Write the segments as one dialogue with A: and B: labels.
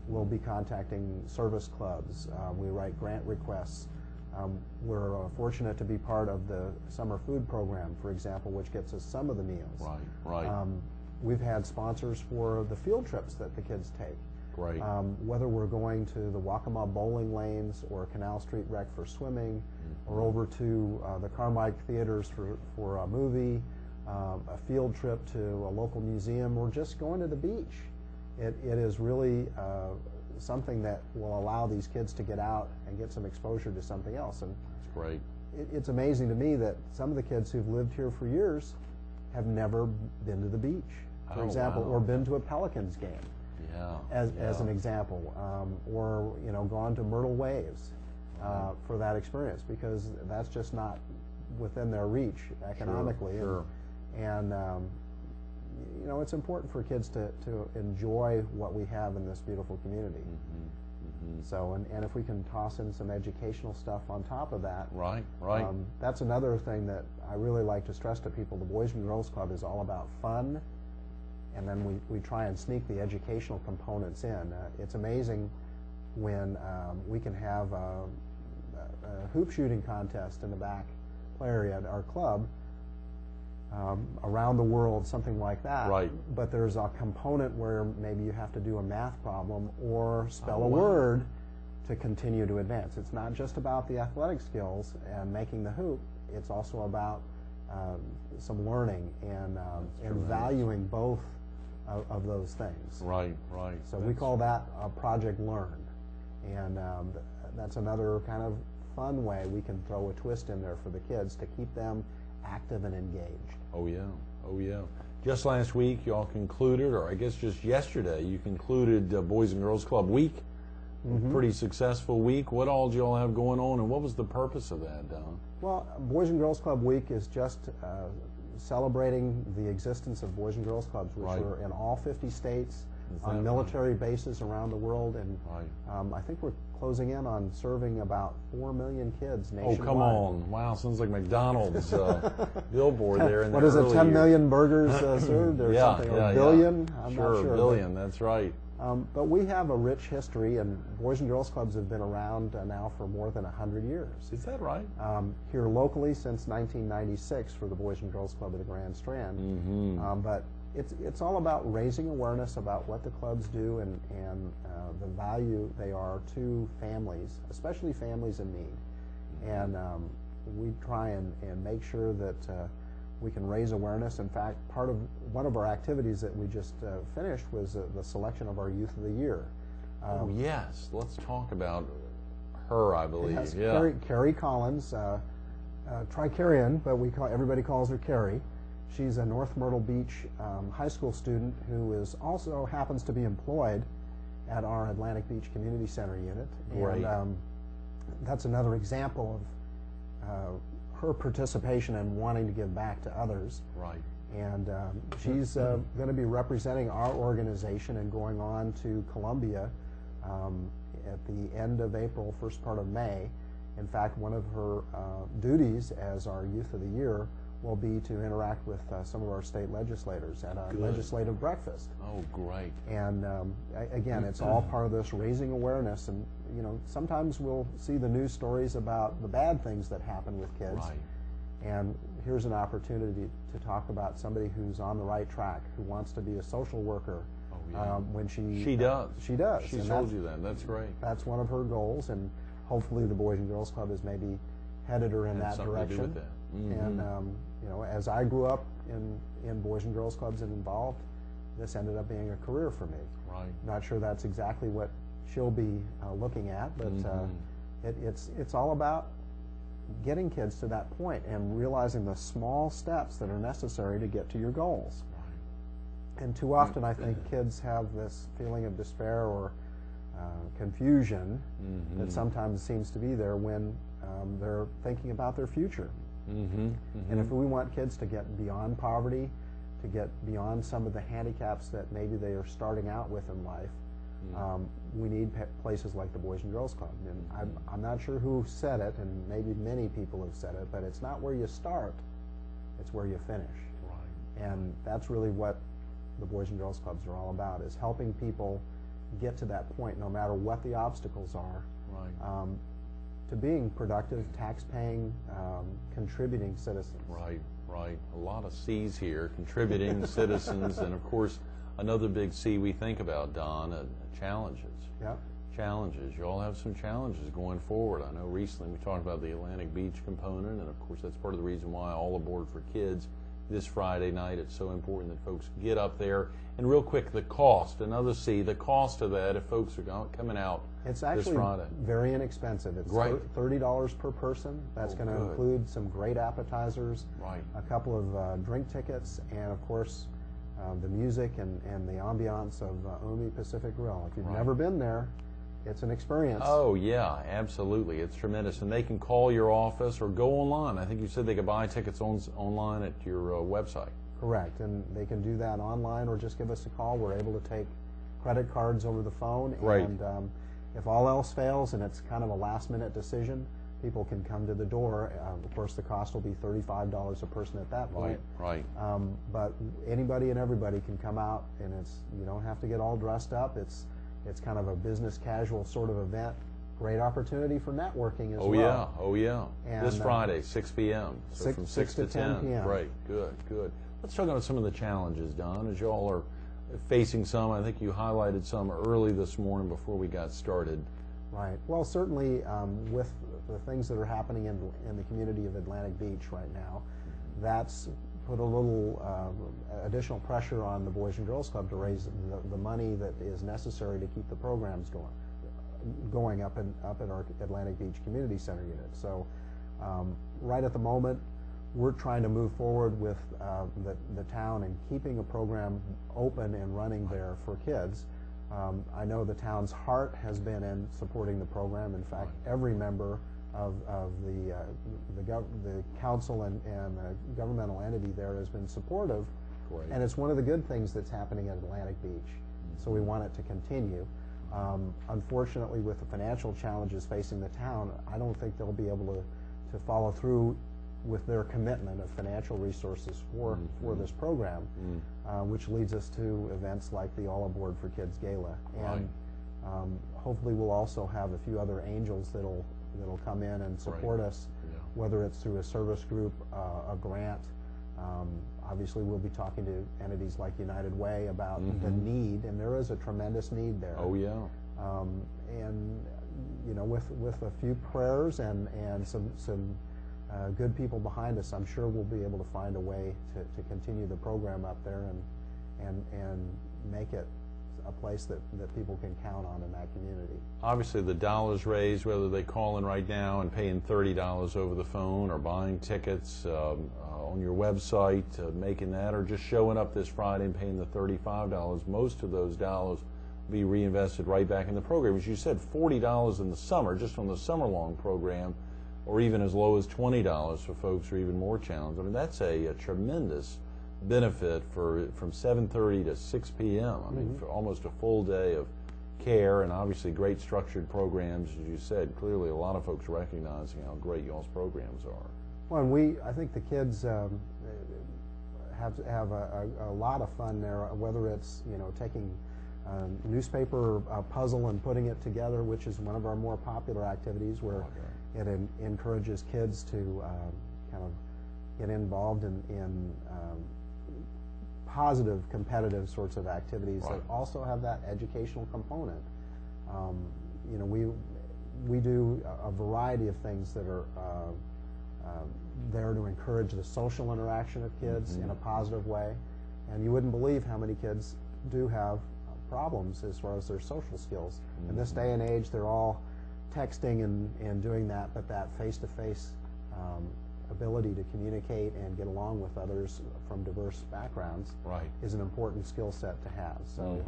A: We'll be contacting service clubs. We write grant requests. We're fortunate to be part of the summer food program, for example, which gets us some of the meals.
B: Right.
A: We've had sponsors for the field trips that the kids take.
B: Great.
A: Whether we're going to the Waccamaw bowling lanes or Canal Street Rec for swimming, or over to the Carmike theaters for a movie, a field trip to a local museum, or just going to the beach. It is really something that will allow these kids to get out and get some exposure to something else. And
B: that's great.
A: It's amazing to me that some of the kids who've lived here for years have never been to the beach, for example, or been to a Pelicans game. As an example, or gone to Myrtle Waves for that experience, because that's just not within their reach economically.
B: Sure.
A: And it's important for kids to enjoy what we have in this beautiful community. So, and if we can toss in some educational stuff on top of that,
B: right.
A: That's another thing that I really like to stress to people. The Boys and Girls Club is all about fun, and then we try and sneak the educational components in. It's amazing when we can have a hoop shooting contest in the back play area at our club, around the world, something like that.
B: Right.
A: But there's a component where maybe you have to do a math problem or spell a word to continue to advance. It's not just about the athletic skills and making the hoop. It's also about some learning and valuing both of those things.
B: Right.
A: So we call that a Project Learn, and that's another kind of fun way we can throw a twist in there for the kids to keep them active and engaged.
B: Oh yeah. Just last week, you all concluded, or I guess just yesterday, you concluded Boys and Girls Club Week. Pretty successful week. What all did you all have going on, and what was the purpose of that, Don?
A: Well, Boys and Girls Club Week is just celebrating the existence of Boys and Girls Clubs, which are in all 50 states, on military bases around the world, and I think we're closing in on serving about 4 million kids nationwide.
B: Oh, come on. Wow, sounds like McDonald's billboard there. In
A: what is it, 10 million burgers served or something, or a billion? I'm not sure.
B: A billion, that's right.
A: But we have a rich history, and Boys and Girls Clubs have been around now for more than 100 years.
B: Is that right?
A: Here locally since 1996 for the Boys and Girls Club of the Grand Strand. But it's all about raising awareness about what the clubs do and the value they are to families, especially families in need. And we try and make sure that we can raise awareness. In fact, one of our activities that we just finished was the selection of our Youth of the Year.
B: Oh yes, let's talk about her. I believe.
A: Yes, Carrie Collins, Tricarian, but everybody calls her Carrie. She's a North Myrtle Beach high school student who also happens to be employed at our Atlantic Beach Community Center unit.
B: Right.
A: And that's another example of her participation and wanting to give back to others.
B: Right.
A: And she's going to be representing our organization and going on to Columbia at the end of April, first part of May. In fact, one of her duties as our Youth of the Year will be to interact with some of our state legislators at a legislative breakfast.
B: Oh, great.
A: And again, it's all part of this raising awareness. And sometimes we'll see the news stories about the bad things that happen with kids.
B: Right.
A: And here's an opportunity to talk about somebody who's on the right track, who wants to be a social worker.
B: Oh, yeah.
A: When
B: she does.
A: She does.
B: She told you that. That's great.
A: That's one of her goals, and hopefully the Boys and Girls Club has maybe headed her in that direction.
B: To do with that.
A: And as I grew up in Boys and Girls Clubs and involved, this ended up being a career for me.
B: Right.
A: Not sure that's exactly what she'll be looking at, but it's all about getting kids to that point and realizing the small steps that are necessary to get to your goals. Right. And too often I think kids have this feeling of despair or confusion that sometimes seems to be there when they're thinking about their future. And if we want kids to get beyond poverty, to get beyond some of the handicaps that maybe they are starting out with in life, we need places like the Boys and Girls Club. And I'm not sure who said it, and maybe many people have said it, but it's not where you start, it's where you finish. Right. And that's really what the Boys and Girls Clubs are all about, is helping people get to that point, no matter what the obstacles are,
B: Right.
A: to being productive, tax-paying, contributing citizens.
B: Right, right. A lot of C's here, contributing citizens, and of course, another big C we think about, Don, challenges.
A: Yep.
B: Challenges. You all have some challenges going forward. I know recently we talked about the Atlantic Beach component, and of course that's part of the reason why All Aboard for Kids this Friday night, it's so important that folks get up there. And real quick, the cost, another C, the cost of that if folks are coming out
A: It's
B: this
A: actually
B: Friday.
A: very inexpensive. It's
B: Right.
A: $30 per person. That's going to
B: good.
A: include some great appetizers,
B: Right.
A: a couple of drink tickets, and of course the music and the ambiance of Omi Pacific Grill. If you've
B: Right.
A: never been there, it's an experience.
B: Oh, yeah, absolutely. It's tremendous. And they can call your office or go online. I think you said they could buy tickets online at your website.
A: Correct, and they can do that online or just give us a call. We're able to take credit cards over the phone.
B: Right.
A: And if all else fails and it's kind of a last-minute decision, people can come to the door. Of course, the cost will be $35 a person at that point.
B: Right.
A: But anybody and everybody can come out, and you don't have to get all dressed up. It's kind of a business casual sort of event. Great opportunity for networking as
B: Oh,
A: well.
B: yeah. Oh, yeah.
A: And,
B: this Friday, 6 p.m. So
A: six-
B: from
A: 6 to 10 p.m.
B: Great. Good, good. Let's talk about some of the challenges, Don, as y'all are facing some. I think you highlighted some early this morning before we got started.
A: Right. Well, certainly with the things that are happening in the community of Atlantic Beach right now, that's put a little additional pressure on the Boys and Girls Club to raise the money that is necessary to keep the programs going up in our Atlantic Beach Community Center unit. So right at the moment, we're trying to move forward with the town and keeping a program open and running there for kids. I know the town's heart has been in supporting the program. In fact, every member of the council and the governmental entity there has been supportive.
B: Great.
A: And it's one of the good things that's happening at Atlantic Beach. So we want it to continue. Unfortunately, with the financial challenges facing the town, I don't think they'll be able to follow through with their commitment of financial resources for this program, which leads us to events like the All Aboard for Kids Gala. And hopefully we'll also have a few other angels that'll come in and support us, whether it's through a service group, a grant. Obviously we'll be talking to entities like United Way about the need, and there is a tremendous need there.
B: Oh, yeah.
A: And you know, with a few prayers and some good people behind us, I'm sure we'll be able to find a way to continue the program up there and make it a place that people can count on in that community.
B: Obviously, the dollars raised, whether they call in right now and paying $30 over the phone or buying tickets on your website, making that, or just showing up this Friday and paying the $35, most of those dollars will be reinvested right back in the program. As you said, $40 in the summer, just on the summer-long program, or even as low as $20 for folks who are even more challenged. I mean, that's a tremendous benefit from 7:30 to 6 p.m. I mean, for almost a full day of care, and obviously great structured programs, as you said. Clearly, a lot of folks recognizing how great y'all's programs are.
A: Well, and I think the kids have a lot of fun there, whether it's taking a newspaper puzzle and putting it together, which is one of our more popular activities, where it encourages kids to kind of get involved in positive, competitive sorts of activities that also have that educational component. We do a variety of things that are there to encourage the social interaction of kids in a positive way. And you wouldn't believe how many kids do have problems as far as their social skills. In this day and age, they're all texting and doing that, but that face-to-face ability to communicate and get along with others from diverse backgrounds is an important skill set to have. So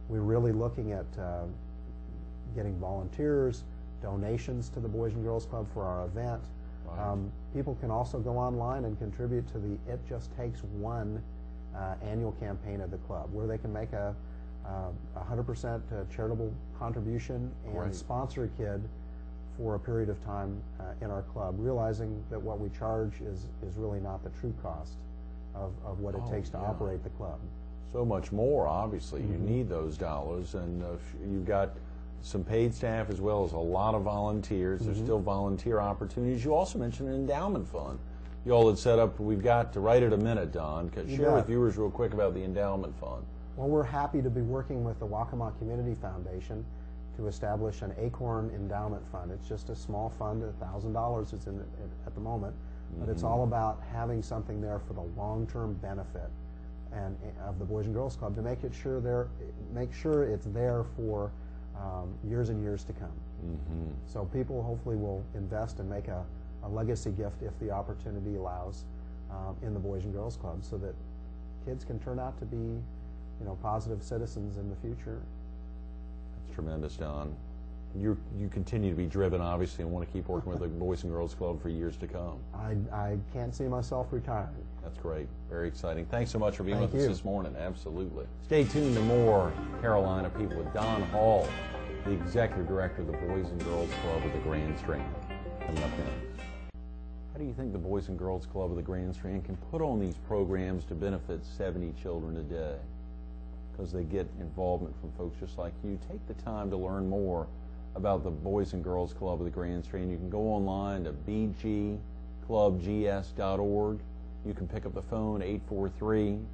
A: we're really looking at getting volunteers, donations to the Boys and Girls Club for our event. People can also go online and contribute to the It Just Takes One annual campaign of the club, where they can make a 100% charitable contribution and sponsor a kid for a period of time in our club, realizing that what we charge is really not the true cost of what it takes to operate the club.
B: So much more, obviously. You need those dollars, and you've got some paid staff as well as a lot of volunteers. There's still volunteer opportunities. You also mentioned an endowment fund. You all had set up, we've got to right at a minute, Don. Share with viewers real quick about the endowment fund.
A: Well, we're happy to be working with the Waccamaw Community Foundation to establish an Acorn Endowment Fund. It's just a small fund, $1,000 is in it at the moment, but it's all about having something there for the long-term benefit and of the Boys and Girls Club to make sure it's there for years and years to come. So people hopefully will invest and make a legacy gift if the opportunity allows in the Boys and Girls Club, so that kids can turn out to be, you know, positive citizens in the future.
B: That's tremendous, Don. You continue to be driven, obviously, and want to keep working with the Boys and Girls Club for years to come.
A: I can't see myself retiring.
B: That's great. Very exciting. Thanks so much for being with us this morning. Absolutely. Stay tuned to more Carolina People with Don Hall, the Executive Director of the Boys and Girls Club of the Grand Strand. Coming up next. How do you think the Boys and Girls Club of the Grand Strand can put on these programs to benefit 70 children a day? Because they get involvement from folks just like you. Take the time to learn more about the Boys and Girls Club of the Grand Strand. You can go online to bgclubgs.org. You can pick up the phone,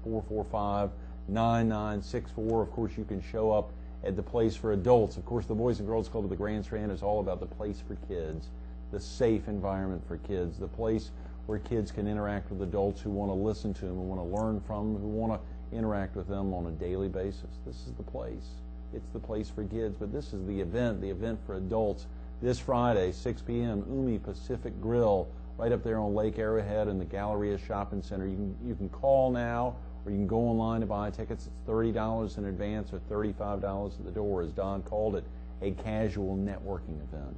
B: 843-445-9964. Of course, you can show up at the place for adults. Of course, the Boys and Girls Club of the Grand Strand is all about the place for kids, the safe environment for kids, the place where kids can interact with adults who want to listen to them, who want to learn from them, who want to interact with them on a daily basis. This is the place. It's the place for kids, but this is the event for adults. This Friday, 6 p.m., Umi Pacific Grill, right up there on Lake Arrowhead in the Galleria Shopping Center. You can call now, or you can go online to buy tickets. It's $30 in advance or $35 at the door. As Don called it, a casual networking event.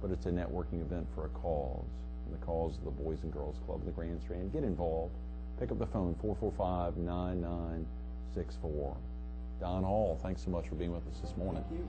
B: But it's a networking event for a cause, and the cause of the Boys and Girls Club of the Grand Strand. Get involved. Pick up the phone, 445-9964. Don Hall, thanks so much for being with us this morning.
A: Thank you.